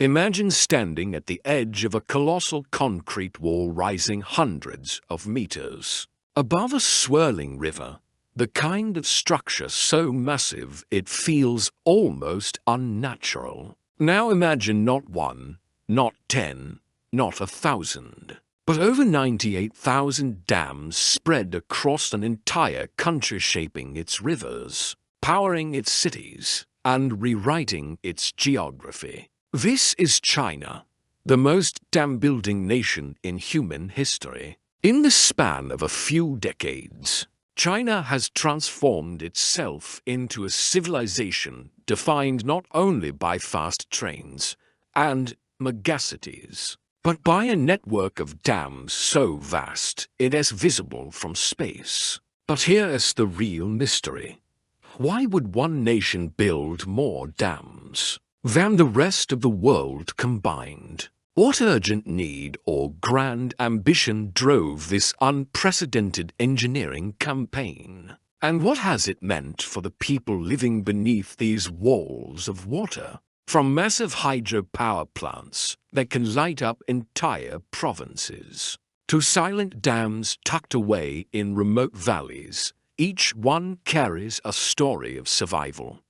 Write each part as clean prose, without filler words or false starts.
Imagine standing at the edge of a colossal concrete wall rising hundreds of meters above a swirling river, the kind of structure so massive it feels almost unnatural. Now imagine not one, not 10, not 1,000, but over 98,000 dams spread across an entire country, shaping its rivers, powering its cities, and rewriting its geography. This is China, the most dam-building nation in human history. In the span of a few decades, China has transformed itself into a civilization defined not only by fast trains and megacities, but by a network of dams so vast it is visible from space. But here is the real mystery. Why would one nation build more dams than the rest of the world combined? What urgent need or grand ambition drove this unprecedented engineering campaign? And what has it meant for the people living beneath these walls of water? From massive hydropower plants that can light up entire provinces, to silent dams tucked away in remote valleys, each one carries a story of survival,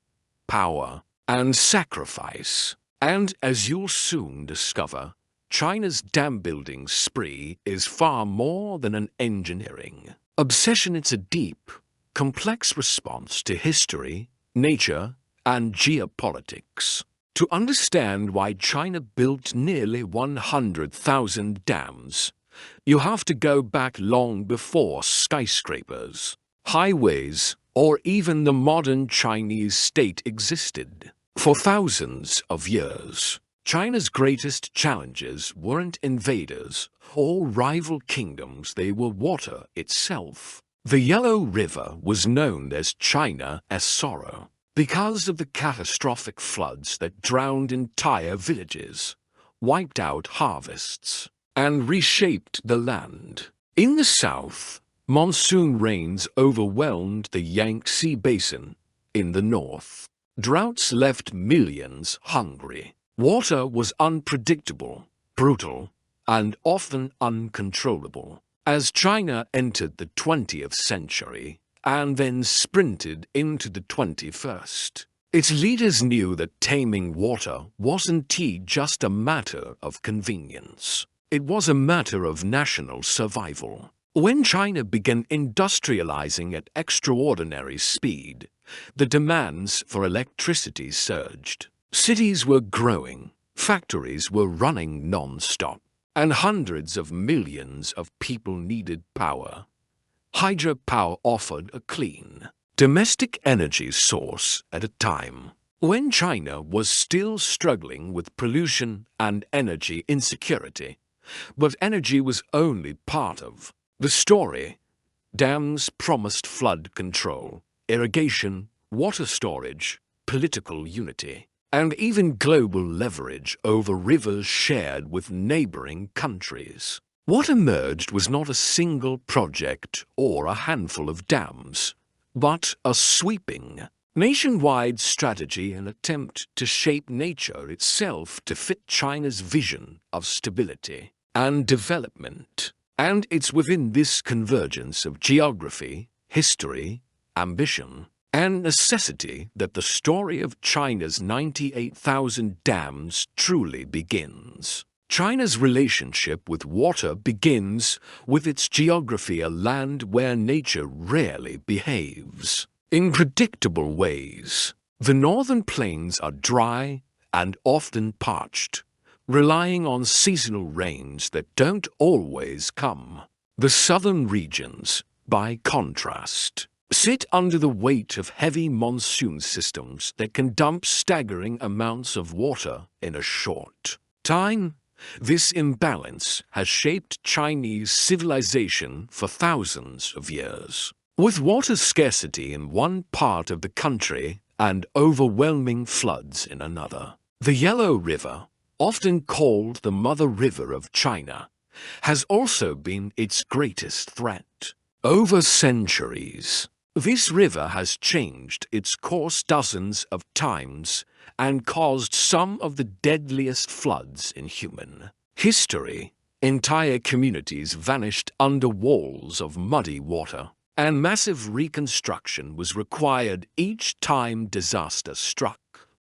power, and sacrifice. And as you'll soon discover, China's dam-building spree is far more than an engineering obsession. It's a deep, complex response to history, nature, and geopolitics. To understand why China built nearly 100,000 dams, you have to go back long before skyscrapers, highways, or even the modern Chinese state existed. For thousands of years, China's greatest challenges weren't invaders or rival kingdoms, they were water itself. The Yellow River was known as China's sorrow because of the catastrophic floods that drowned entire villages, wiped out harvests, and reshaped the land. In the south, monsoon rains overwhelmed the Yangtze Basin. In the north, droughts left millions hungry. Water was unpredictable, brutal, and often uncontrollable. As China entered the 20th century and then sprinted into the 21st, its leaders knew that taming water wasn't just a matter of convenience. It was a matter of national survival. When China began industrializing at extraordinary speed, the demands for electricity surged. Cities were growing, factories were running non-stop, and hundreds of millions of people needed power. Hydropower offered a clean, domestic energy source at a time when China was still struggling with pollution and energy insecurity. But energy was only part of the story. Dams promised flood control, irrigation, water storage, political unity, and even global leverage over rivers shared with neighboring countries. What emerged was not a single project or a handful of dams, but a sweeping, nationwide strategy, an attempt to shape nature itself to fit China's vision of stability and development. And it's within this convergence of geography, history, ambition, and necessity that the story of China's 98,000 dams truly begins. China's relationship with water begins with its geography, a land where nature rarely behaves in predictable ways. The northern plains are dry and often parched, relying on seasonal rains that don't always come. The southern regions, by contrast, sit under the weight of heavy monsoon systems that can dump staggering amounts of water in a short time. This imbalance has shaped Chinese civilization for thousands of years. With water scarcity in one part of the country and overwhelming floods in another, the Yellow River, often called the Mother River of China, has also been its greatest threat. Over centuries, this river has changed its course dozens of times, and caused some of the deadliest floods in human history. Entire communities vanished under walls of muddy water, and massive reconstruction was required each time disaster struck.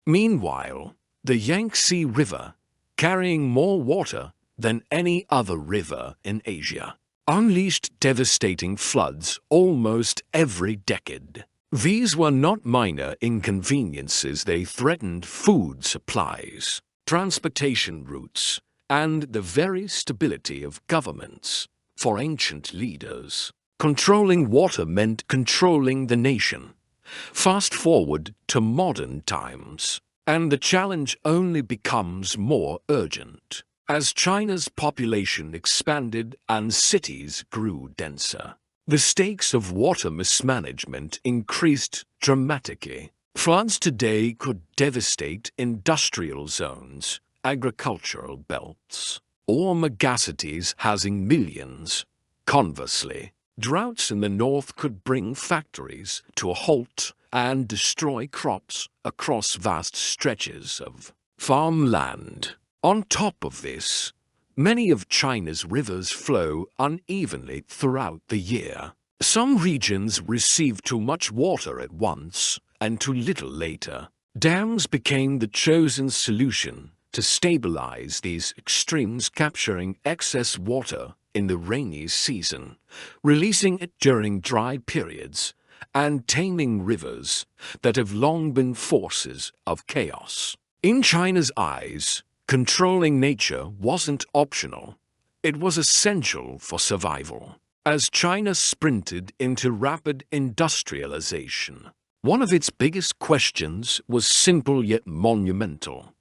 Meanwhile, the Yangtze River, carrying more water than any other river in Asia, unleashed devastating floods almost every decade. These were not minor inconveniences. They threatened food supplies, transportation routes, and the very stability of governments. For ancient leaders, controlling water meant controlling the nation. Fast forward to modern times, and the challenge only becomes more urgent. As China's population expanded and cities grew denser, the stakes of water mismanagement increased dramatically. Floods today could devastate industrial zones, agricultural belts, or megacities housing millions. Conversely, droughts in the north could bring factories to a halt and destroy crops across vast stretches of farmland. On top of this, many of China's rivers flow unevenly throughout the year. Some regions receive too much water at once and too little later. Dams became the chosen solution to stabilize these extremes, capturing excess water in the rainy season, releasing it during dry periods, and taming rivers that have long been forces of chaos. In China's eyes, controlling nature wasn't optional. It was essential for survival. As China sprinted into rapid industrialization, one of its biggest questions was simple yet monumental.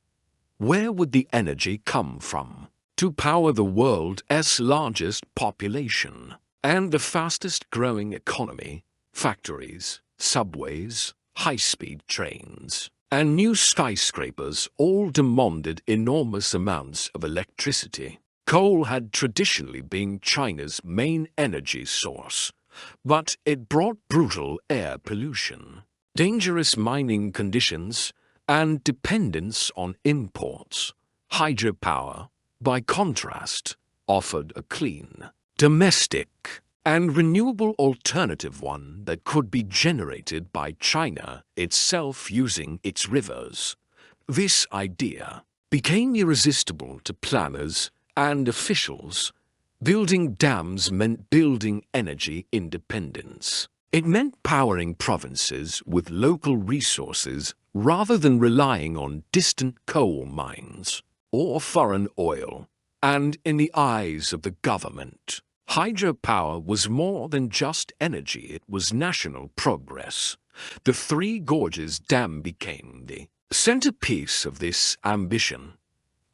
Where would the energy come from to power the world's largest population and the fastest growing economy? Factories, subways, high-speed trains, and new skyscrapers all demanded enormous amounts of electricity. Coal had traditionally been China's main energy source, but it brought brutal air pollution, dangerous mining conditions, and dependence on imports. Hydropower, by contrast, offered a clean, domestic, and renewable alternative, one that could be generated by China itself using its rivers. This idea became irresistible to planners and officials. Building dams meant building energy independence. It meant powering provinces with local resources rather than relying on distant coal mines or foreign oil. And in the eyes of the government, hydropower was more than just energy, it was national progress. The Three Gorges Dam became the centerpiece of this ambition.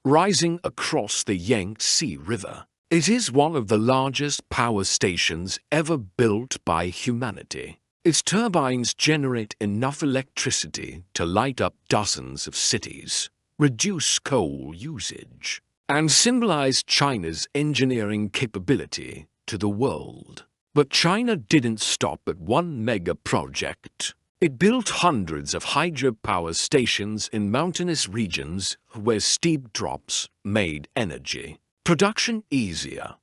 Rising across the Yangtze River, it is one of the largest power stations ever built by humanity. Its turbines generate enough electricity to light up dozens of cities, reduce coal usage, and symbolize China's engineering capability to the world. But China didn't stop at one mega project. It built hundreds of hydropower stations in mountainous regions where steep drops made energy production easier.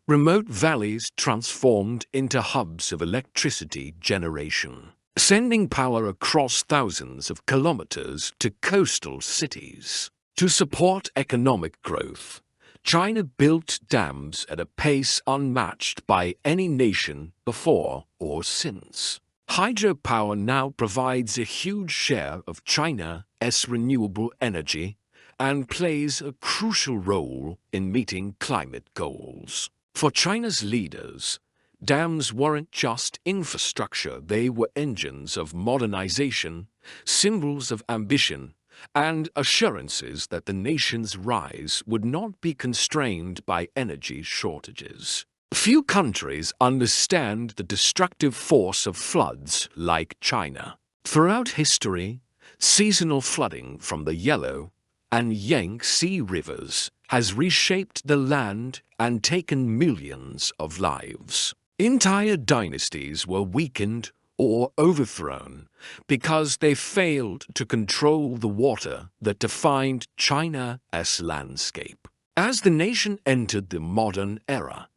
Remote valleys transformed into hubs of electricity generation, sending power across thousands of kilometers to coastal cities. To support economic growth, China built dams at a pace unmatched by any nation before or since. Hydropower now provides a huge share of China's renewable energy and plays a crucial role in meeting climate goals. For China's leaders, dams weren't just infrastructure, they were engines of modernization, symbols of ambition, and assurances that the nation's rise would not be constrained by energy shortages. Few countries understand the destructive force of floods like China. Throughout history, seasonal flooding from the Yellow and Yangtze rivers has reshaped the land and taken millions of lives. Entire dynasties were weakened or overthrown because they failed to control the water that defined China's landscape. As the nation entered the modern era,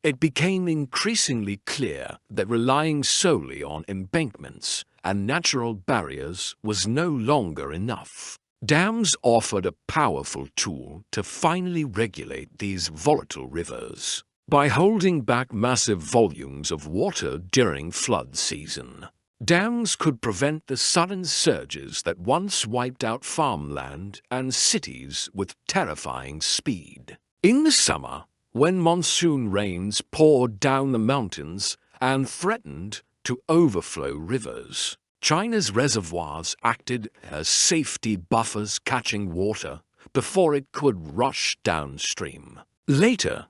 it became increasingly clear that relying solely on embankments and natural barriers was no longer enough. Dams offered a powerful tool to finally regulate these volatile rivers. By holding back massive volumes of water during flood season, dams could prevent the sudden surges that once wiped out farmland and cities with terrifying speed. In the summer, when monsoon rains poured down the mountains and threatened to overflow rivers, China's reservoirs acted as safety buffers, catching water before it could rush downstream. Later,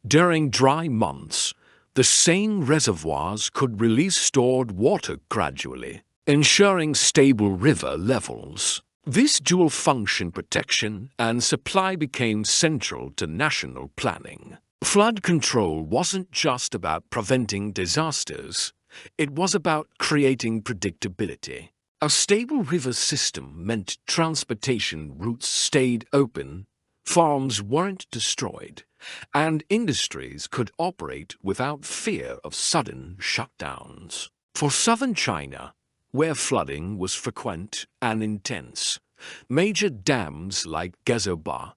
during dry months, the same reservoirs could release stored water gradually, ensuring stable river levels. This dual-function protection and supply became central to national planning. Flood control wasn't just about preventing disasters, it was about creating predictability. A stable river system meant transportation routes stayed open, farms weren't destroyed, and industries could operate without fear of sudden shutdowns. For southern China, where flooding was frequent and intense, major dams like MZA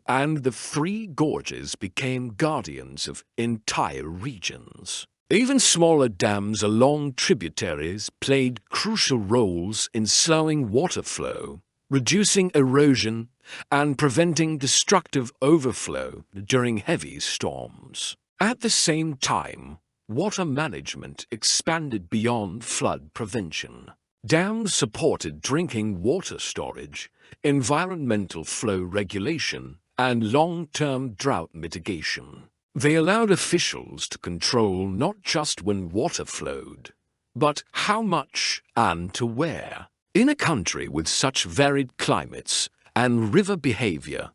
and the Three Gorges became guardians of entire regions. Even smaller dams along tributaries played crucial roles in slowing water flow, reducing erosion, and preventing destructive overflow during heavy storms. At the same time, water management expanded beyond flood prevention. Dams supported drinking water storage, environmental flow regulation, and long-term drought mitigation. They allowed officials to control not just when water flowed, but how much and to where. In a country with such varied climates and river behavior,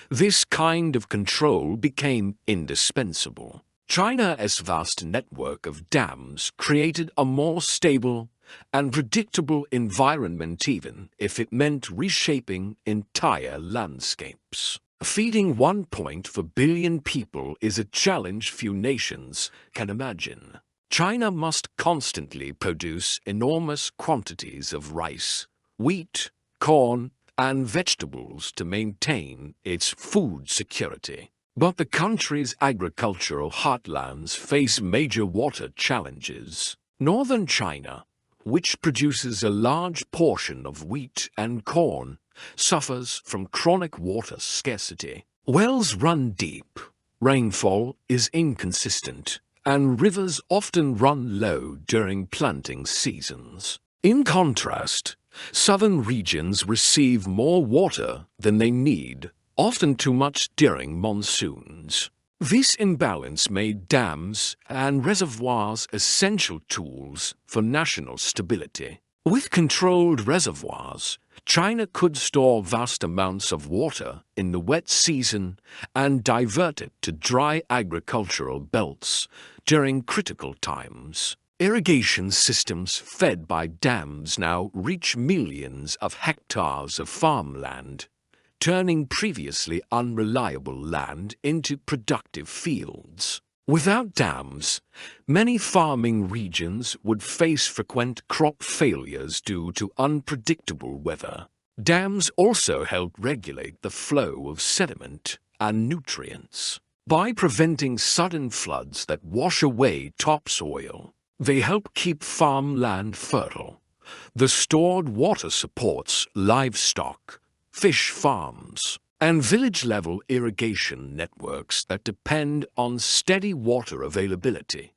this kind of control became indispensable. China's vast network of dams created a more stable and predictable environment, even if it meant reshaping entire landscapes. Feeding 1.4 billion people is a challenge few nations can imagine. China must constantly produce enormous quantities of rice, wheat, corn, and vegetables to maintain its food security. But the country's agricultural heartlands face major water challenges. Northern China, which produces a large portion of wheat and corn, suffers from chronic water scarcity. Wells run deep, rainfall is inconsistent, and rivers often run low during planting seasons. In contrast, southern regions receive more water than they need, often too much during monsoons. This imbalance made dams and reservoirs essential tools for national stability. With controlled reservoirs, China could store vast amounts of water in the wet season and divert it to dry agricultural belts during critical times. Irrigation systems fed by dams now reach millions of hectares of farmland, turning previously unreliable land into productive fields. Without dams, many farming regions would face frequent crop failures due to unpredictable weather. Dams also help regulate the flow of sediment and nutrients. By preventing sudden floods that wash away topsoil, they help keep farmland fertile. The stored water supports livestock, fish farms, and village-level irrigation networks that depend on steady water availability.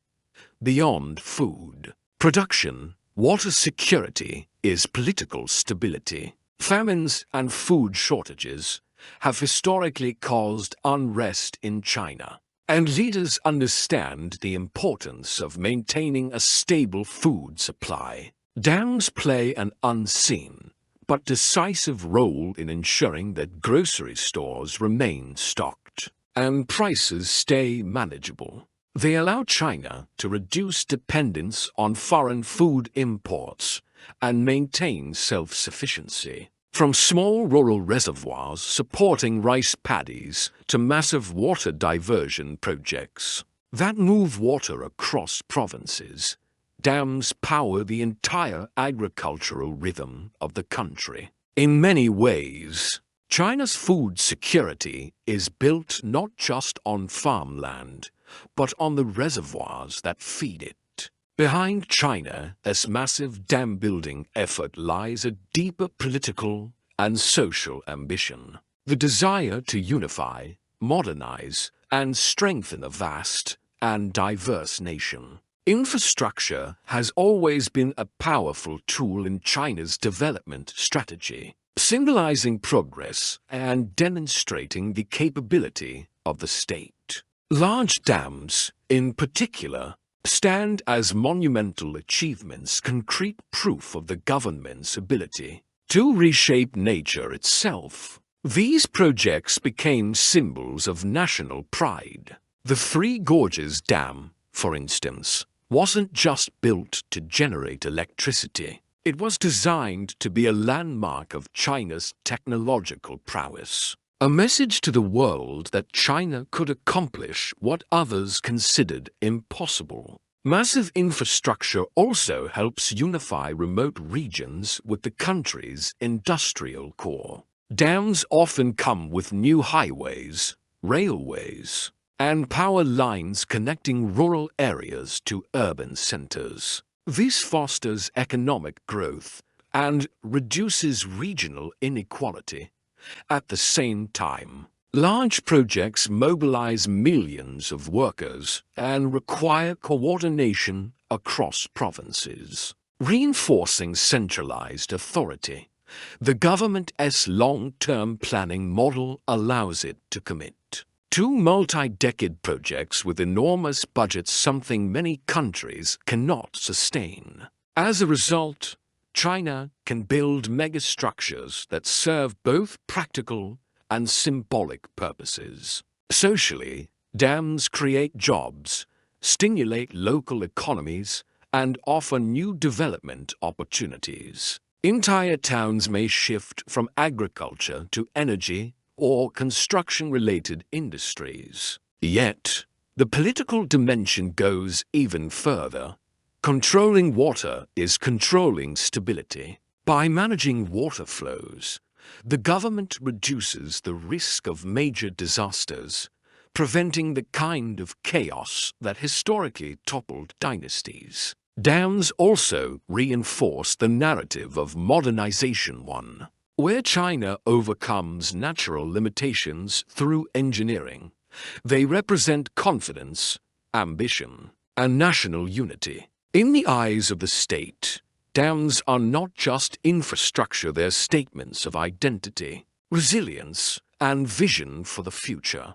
Beyond food production, water security is political stability. Famines and food shortages have historically caused unrest in China, and leaders understand the importance of maintaining a stable food supply. Dams play an unseen but decisive role in ensuring that grocery stores remain stocked and prices stay manageable. They allow China to reduce dependence on foreign food imports and maintain self-sufficiency. From small rural reservoirs supporting rice paddies to massive water diversion projects that move water across provinces, dams power the entire agricultural rhythm of the country. In many ways, China's food security is built not just on farmland, but on the reservoirs that feed it. Behind China's massive dam-building effort lies a deeper political and social ambition. The desire to unify, modernize, and strengthen a vast and diverse nation. Infrastructure has always been a powerful tool in China's development strategy, symbolizing progress and demonstrating the capability of the state. Large dams, in particular, stand as monumental achievements, concrete proof of the government's ability to reshape nature itself. These projects became symbols of national pride. The Three Gorges Dam, for instance, wasn't just built to generate electricity. It was designed to be a landmark of China's technological prowess, a message to the world that China could accomplish what others considered impossible. Massive infrastructure also helps unify remote regions with the country's industrial core. Dams often come with new highways, railways, and power lines connecting rural areas to urban centers. This fosters economic growth and reduces regional inequality. At the same time, large projects mobilize millions of workers and require coordination across provinces, reinforcing centralized authority. The government's long-term planning model allows it to commit to multi-decade projects with enormous budgets, something many countries cannot sustain. As a result, China can build megastructures that serve both practical and symbolic purposes. Socially, dams create jobs, stimulate local economies, and offer new development opportunities. Entire towns may shift from agriculture to energy or construction-related industries. Yet, the political dimension goes even further. Controlling water is controlling stability. By managing water flows, the government reduces the risk of major disasters, preventing the kind of chaos that historically toppled dynasties. Dams also reinforce the narrative of modernization, one where China overcomes natural limitations through engineering. They represent confidence, ambition, and national unity. In the eyes of the state, dams are not just infrastructure, they're statements of identity, resilience, and vision for the future.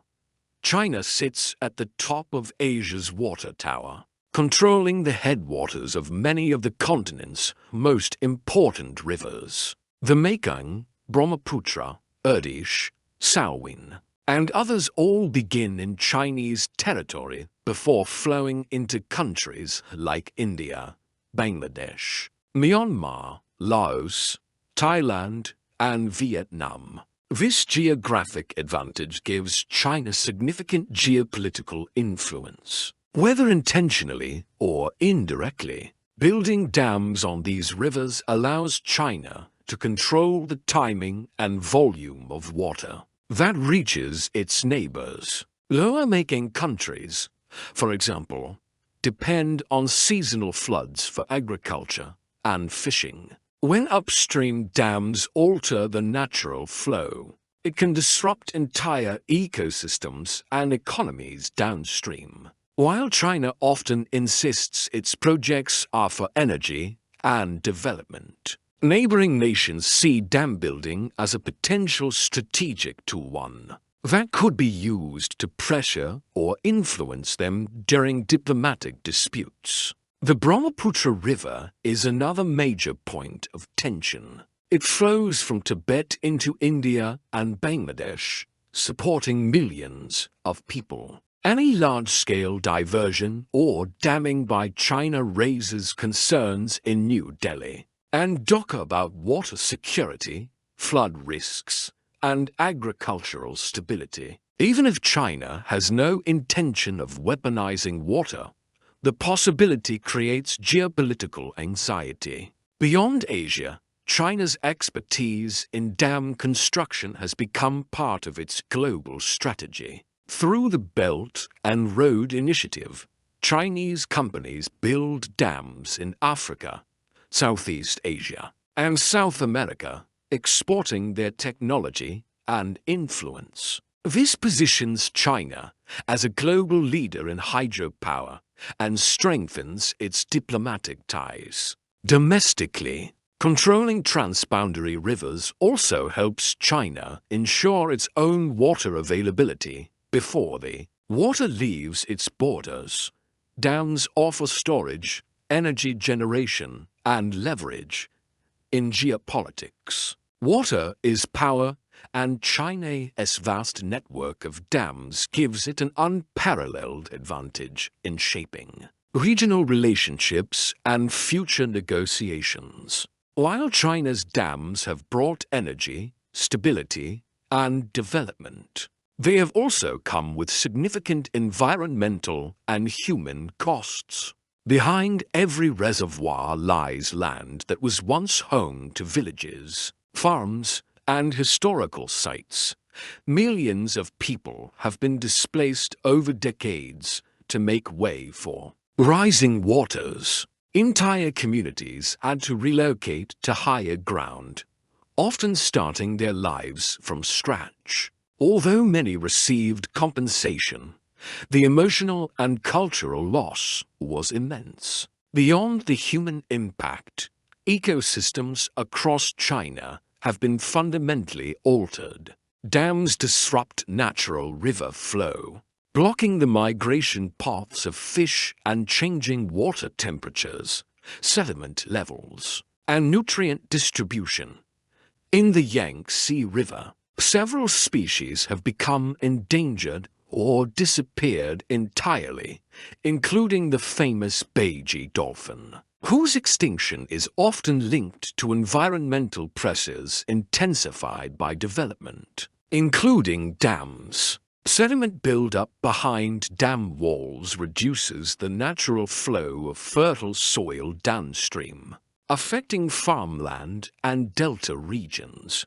China sits at the top of Asia's water tower, controlling the headwaters of many of the continent's most important rivers. The Mekong, Brahmaputra, Odyssey, Salween, and others all begin in Chinese territory before flowing into countries like India, Bangladesh, Myanmar, Laos, Thailand, and Vietnam. This geographic advantage gives China significant geopolitical influence, whether intentionally or indirectly. Building dams on these rivers allows China to control the timing and volume of water that reaches its neighbors. Lower-making countries, for example, depend on seasonal floods for agriculture and fishing. When upstream dams alter the natural flow, it can disrupt entire ecosystems and economies downstream. While China often insists its projects are for energy and development, neighboring nations see dam building as a potential strategic tool, one that could be used to pressure or influence them during diplomatic disputes. The Brahmaputra River is another major point of tension. It flows from Tibet into India and Bangladesh, supporting millions of people. Any large-scale diversion or damming by China raises concerns in New Delhi and Dhaka about water security, flood risks, and agricultural stability. Even if China has no intention of weaponizing water, the possibility creates geopolitical anxiety. Beyond Asia, China's expertise in dam construction has become part of its global strategy. Through the Belt and Road Initiative, Chinese companies build dams in Africa, Southeast Asia, and South America, exporting their technology and influence. This positions China as a global leader in hydropower and strengthens its diplomatic ties. Domestically, controlling transboundary rivers also helps China ensure its own water availability before the water leaves its borders. Dams offer storage, energy generation, and leverage. In geopolitics, water is power, and China's vast network of dams gives it an unparalleled advantage in shaping regional relationships and future negotiations. While China's dams have brought energy, stability, and development, they have also come with significant environmental and human costs. Behind every reservoir lies land that was once home to villages, farms, and historical sites. Millions of people have been displaced over decades to make way for rising waters. Entire communities had to relocate to higher ground, often starting their lives from scratch. Although many received compensation, the emotional and cultural loss was immense. Beyond the human impact, ecosystems across China have been fundamentally altered. Dams disrupt natural river flow, blocking the migration paths of fish and changing water temperatures, sediment levels, and nutrient distribution. In the Yangtze River, several species have become endangered or disappeared entirely, including the famous Beiji dolphin, whose extinction is often linked to environmental pressures intensified by development, including dams. Sediment buildup behind dam walls reduces the natural flow of fertile soil downstream, affecting farmland and delta regions.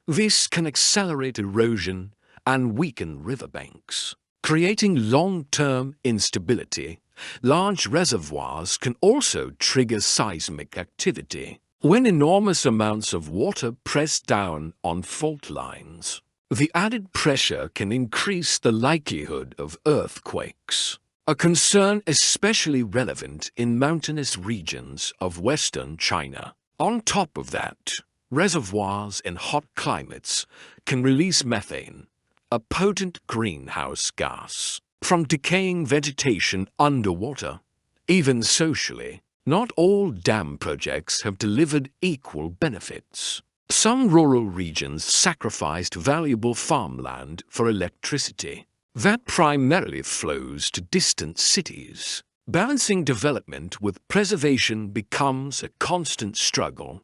This can accelerate erosion and weaken riverbanks, creating long-term instability. Large reservoirs can also trigger seismic activity when enormous amounts of water press down on fault lines. The added pressure can increase the likelihood of earthquakes, a concern especially relevant in mountainous regions of western China. On top of that, reservoirs in hot climates can release methane, a potent greenhouse gas, from decaying vegetation underwater. Even socially, not all dam projects have delivered equal benefits. Some rural regions sacrificed valuable farmland for electricity that primarily flows to distant cities. Balancing development with preservation becomes a constant struggle.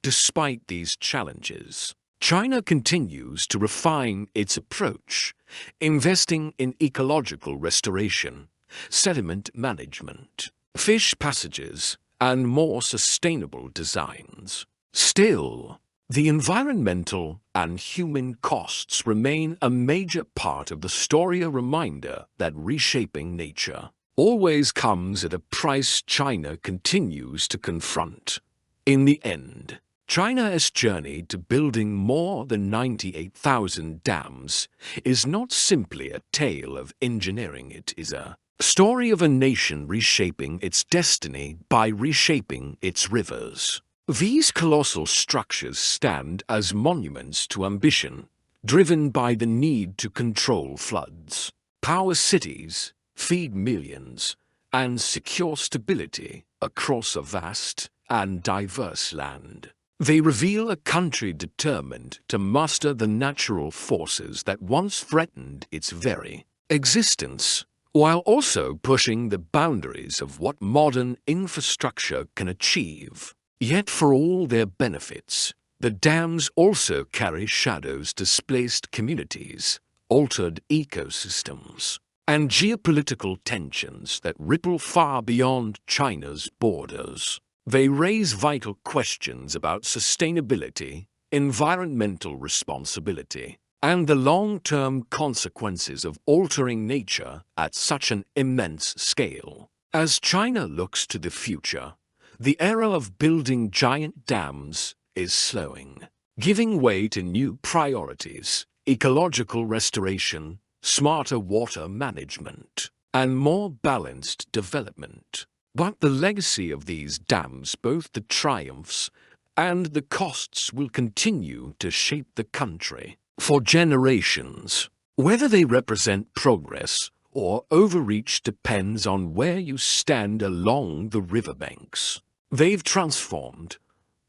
Despite these challenges, China continues to refine its approach, investing in ecological restoration, sediment management, fish passages, and more sustainable designs. Still, the environmental and human costs remain a major part of the story, a reminder that reshaping nature always comes at a price China continues to confront. In the end, China's journey to building more than 98,000 dams is not simply a tale of engineering. It is a story of a nation reshaping its destiny by reshaping its rivers. These colossal structures stand as monuments to ambition, driven by the need to control floods, power cities, feed millions, and secure stability across a vast and diverse land. They reveal a country determined to master the natural forces that once threatened its very existence, while also pushing the boundaries of what modern infrastructure can achieve. Yet for all their benefits, the dams also carry shadows: displaced communities, altered ecosystems, and geopolitical tensions that ripple far beyond China's borders. They raise vital questions about sustainability, environmental responsibility, and the long-term consequences of altering nature at such an immense scale. As China looks to the future, the era of building giant dams is slowing, giving way to new priorities: ecological restoration, smarter water management, and more balanced development. But the legacy of these dams, both the triumphs and the costs, will continue to shape the country for generations. Whether they represent progress or overreach depends on where you stand along the riverbanks. They've transformed.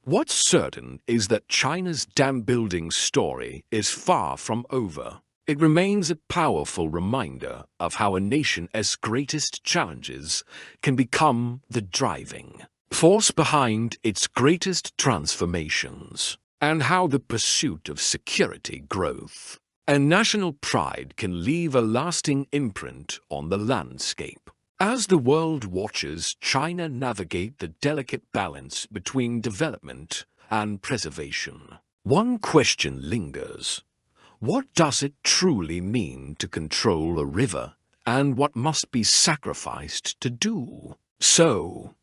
What's certain is that China's dam-building story is far from over. It remains a powerful reminder of how a nation's greatest challenges can become the driving force behind its greatest transformations, and how the pursuit of security, growth, and national pride can leave a lasting imprint on the landscape. As the world watches China navigate the delicate balance between development and preservation, one question lingers: what does it truly mean to control a river, and what must be sacrificed to do so?